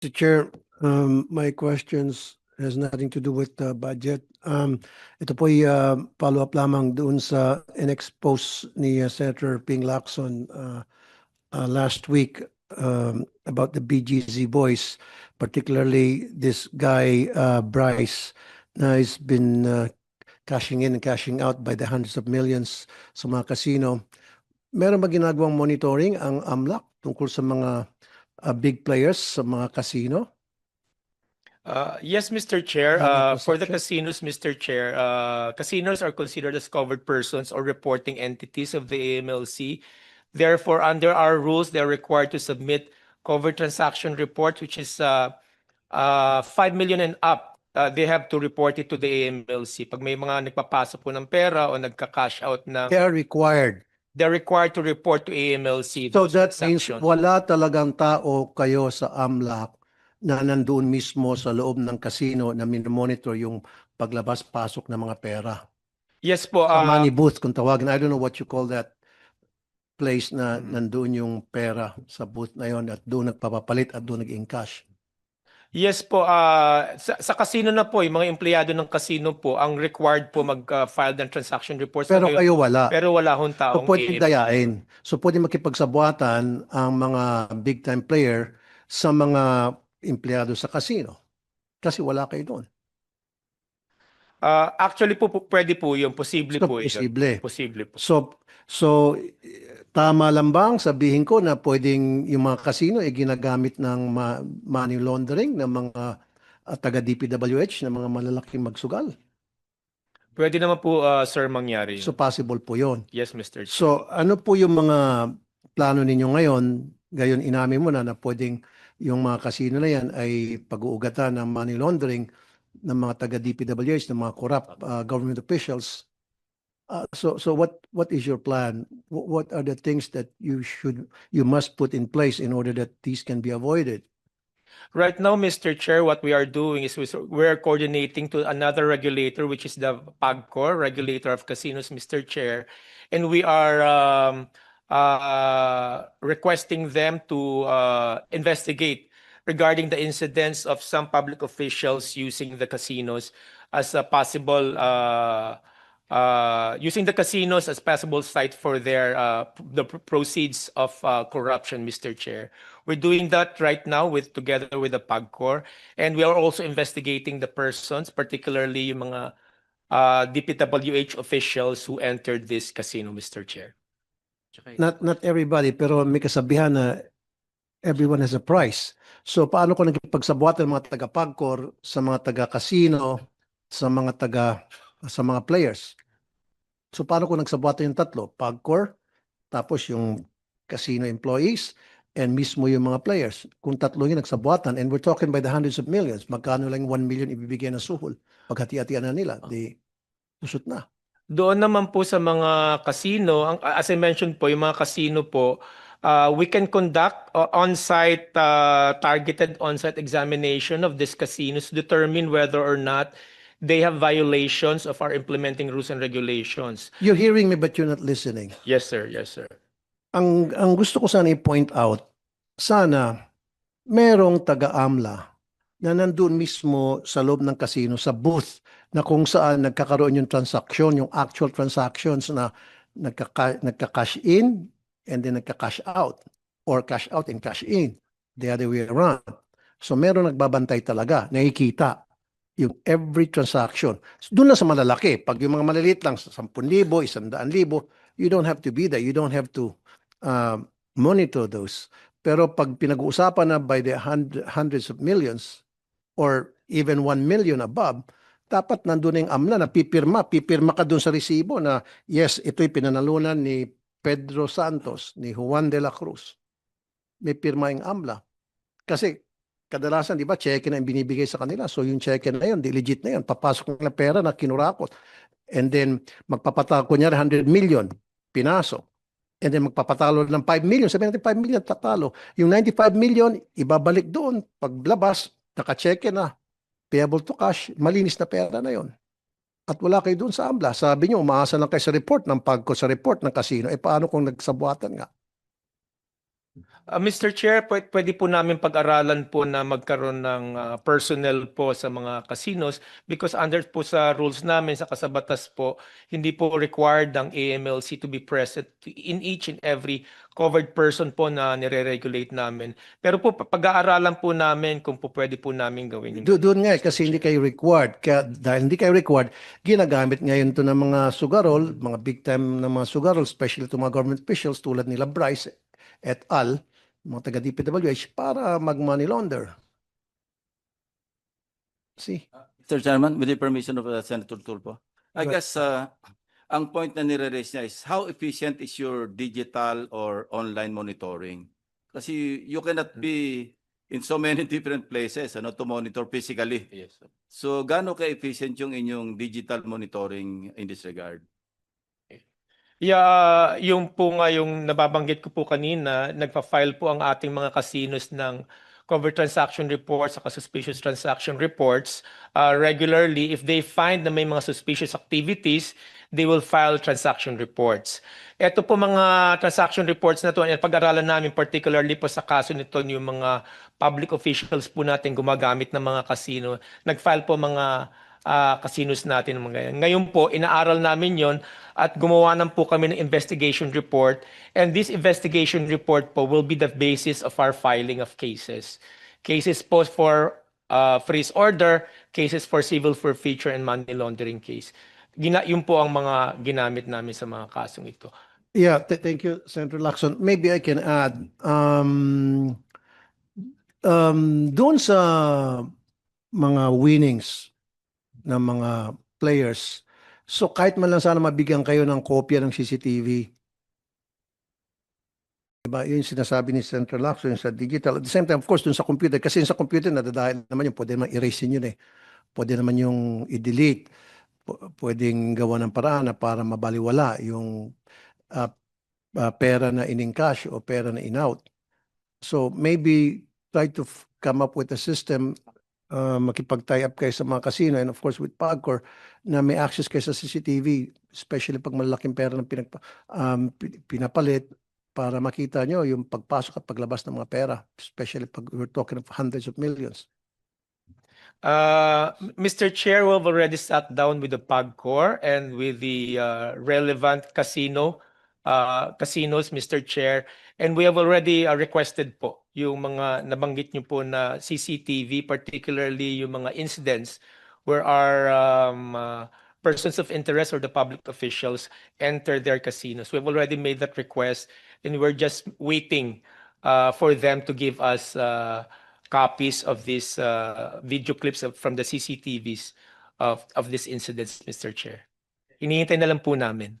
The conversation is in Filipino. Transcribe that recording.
Mr. Chair, my questions has nothing to do with the budget. Ito po ay follow-up lamang doon sa in-expose ni Senator Ping Lacson last week about the BGZ boys, particularly this guy Bryce, na has been cashing in and cashing out by the hundreds of millions sa mga casino. Meron ba ginagawang monitoring ang AMLAC tungkol sa mga big players sa mga casino? Yes, Mr. Chair. Money For the transaction? casinos, Mr. Chair, casinos are considered as covered persons or reporting entities of the AMLC. Therefore, under our rules, they're required to submit covered transaction report, which is 5 million and up. They have to report it to the AMLC. Pag may mga nagpapasok po ng pera o nagka-cash out na, They are required. they're required to report to AMLC. So those that means transactions. wala talagang tao kayo sa AMLAC na nandoon mismo sa loob ng casino na minomonitor yung paglabas-pasok ng mga pera. Yes po. Sa money booth kung tawagin. I don't know what you call that place na nandoon yung pera sa booth na yon at doon nagpapapalit at doon nag-encash. Yes po, sa casino na po, yung mga empleyado ng casino po, ang required po mag-file ng transaction reports. Pero kayo wala. Pero wala hong So taong pwede dayain. So pwede makipagsabuatan ang mga big time player sa mga empleyado sa casino. Kasi wala kayo doon. Actually po, pwede po yun. Posible So, po yun. posible. Posible po. So tama lang bang sabihin ko na pwedeng yung mga casino ay ginagamit ng money laundering ng mga taga-DPWH na mga malalaking magsugal? Pwede naman po, sir, mangyari yun. So possible po yon. Yes, Mr. Chair. So ano po yung mga plano ninyo ngayon? Gayon inamin mo na pwedeng yung mga casino na yan ay pag-uugatan ng money laundering ng mga taga-DPWH, ng mga corrupt government officials. So what is your plan? What are the things that you must put in place in order that these can be avoided? Right now, Mr. Chair, what we are doing is we're coordinating to another regulator, which is the PAGCOR, regulator of casinos, Mr. Chair. And we are requesting them to investigate regarding the incidents of some public officials using the casinos as a possible using the casinos as possible site for their the proceeds of corruption, Mr. Chair. We're doing that right now together with the PAGCOR, and we are also investigating the persons, particularly yung mga DPWH officials who entered this casino, Mr. Chair. Not everybody, pero may kasabihan na everyone has a price. So paano kung nagpagsabuatan ng mga taga-PAGCOR sa mga taga-casino, sa mga players? So paano kung nagsabuatan yung tatlo? PAGCOR, tapos yung casino employees, and mismo yung mga players. Kung tatlo yung nagsabuatan, and we're talking by the hundreds of millions, magkano lang 1 million ibibigay na suhol? Paghati-hatian na nila, di usot na. Doon naman po sa mga casino, as I mentioned po, yung mga casino po, we can conduct on-site, targeted on-site examination of these casinos to determine whether or not they have violations of our implementing rules and regulations. You're hearing me but you're not listening. Yes, sir. Yes, sir. Ang gusto ko sana i-point out, sana merong taga-AMLA na nandun mismo sa loob ng casino, sa booth, na kung saan nagkakaroon yung transaction, yung actual transactions na nagka-cash in and then nagka-cash out, or cash out and cash in, the other way around. So meron nagbabantay talaga, nakikita yung every transaction. Doon na sa malalaki. Pag yung mga maliliit lang, 10,000, 100,000, you don't have to be there. You don't have to monitor those. Pero pag pinag-uusapan na by the hundreds of millions or even 1 million above, dapat nandun yung AMLA na pipirma ka dun sa resibo na yes, ito'y pinanalunan ni Pedro Santos, ni Juan de la Cruz. May pirma yung AMLA. Kasi kadalasan, di ba, cheque na yung binibigay sa kanila. So yung cheque na yun, di legit na yun. Papasok na pera na kinurakot. And then magpapatalo, kunyari 100 million, pinasok. And then magpapatalo ng 5 million, sabihin natin 5 million, tatalo. Yung 95 million, ibabalik doon. Paglabas, naka-cheque na, payable to cash, malinis na pera na yon. At wala kayo doon sa AMLA. Sabi nyo, umaasa lang kayo sa report ng PAGCOR, sa report ng casino. Eh paano kung nagsabuatan nga? Mr. Chair, pwede po namin pag-aralan po na magkaroon ng personnel po sa mga casinos because under po sa rules namin sa kasabatas po, hindi po required ang AMLC to be present in each and every covered person po na nire-regulate namin. Pero po pag-aaralan po namin kung po pwede po namin gawin yun. Doon nga, kasi hindi kayo required. Kaya dahil hindi kayo required, ginagamit ngayon to ng mga sugarol, mga big time na mga sugarol, especially to mga government officials tulad nila Bryce et al., mga taga DPWH, para mag-money launder. See? Mr. Chairman, with the permission of Senator Tulfo, I Right. guess ang point na nire-raise niya is how efficient is your digital or online monitoring? Kasi you cannot be in so many different places to monitor physically. Yes. So gaano ka-efficient yung inyong digital monitoring in this regard? Yeah, yung po nga yung nababanggit ko po kanina, nagpa-file po ang ating mga casinos ng covered transaction reports at suspicious transaction reports regularly. If they find na may mga suspicious activities, they will file transaction reports. Ito po mga transaction reports na to, pag-aralan namin particularly po sa kaso nito yung mga public officials po natin gumagamit ng mga casino. Nag-file po mga casinos natin. Ngayon po, inaaral namin yon at gumawa nan po kami ng investigation report. And this investigation report po will be the basis of our filing of cases. Cases po for freeze order, cases for civil forfeiture and money laundering case. Yun po ang mga ginamit namin sa mga kasong ito. Yeah, thank you, Senator Lacson. Maybe I can add, doon sa mga winnings ng mga players, so kahit man lang sana mabigyan kayo ng kopya ng CCTV, diba? Yun yung sinasabi ni Senator Lacson sa digital. At the same time, of course, dun sa computer, kasi sa computer, nadadahil naman yung pwede naman erase yun eh. Pwede naman yung i-delete. Pwedeng gawa ng paraan na para mabaliwala yung pera na in-encash o pera na in-out. So maybe try to come up with a system, makipag-tie up kayo sa mga casino and of course with PAGCOR na may access kayo sa CCTV, especially pag malaking pera ng pinapalit para makita nyo yung pagpasok at paglabas ng mga pera, especially pag we're talking of hundreds of millions. Mr. Chair, we've already sat down with the PAGCOR and with the relevant casinos, Mr. Chair, and we have already requested po yung mga nabanggit niyo po na CCTV, particularly yung mga incidents where our persons of interest or the public officials enter their casinos. We've already made that request and we're just waiting for them to give us copies of these video clips from the CCTVs of these incidents, Mr. Chair. Hinihintay na lang po namin.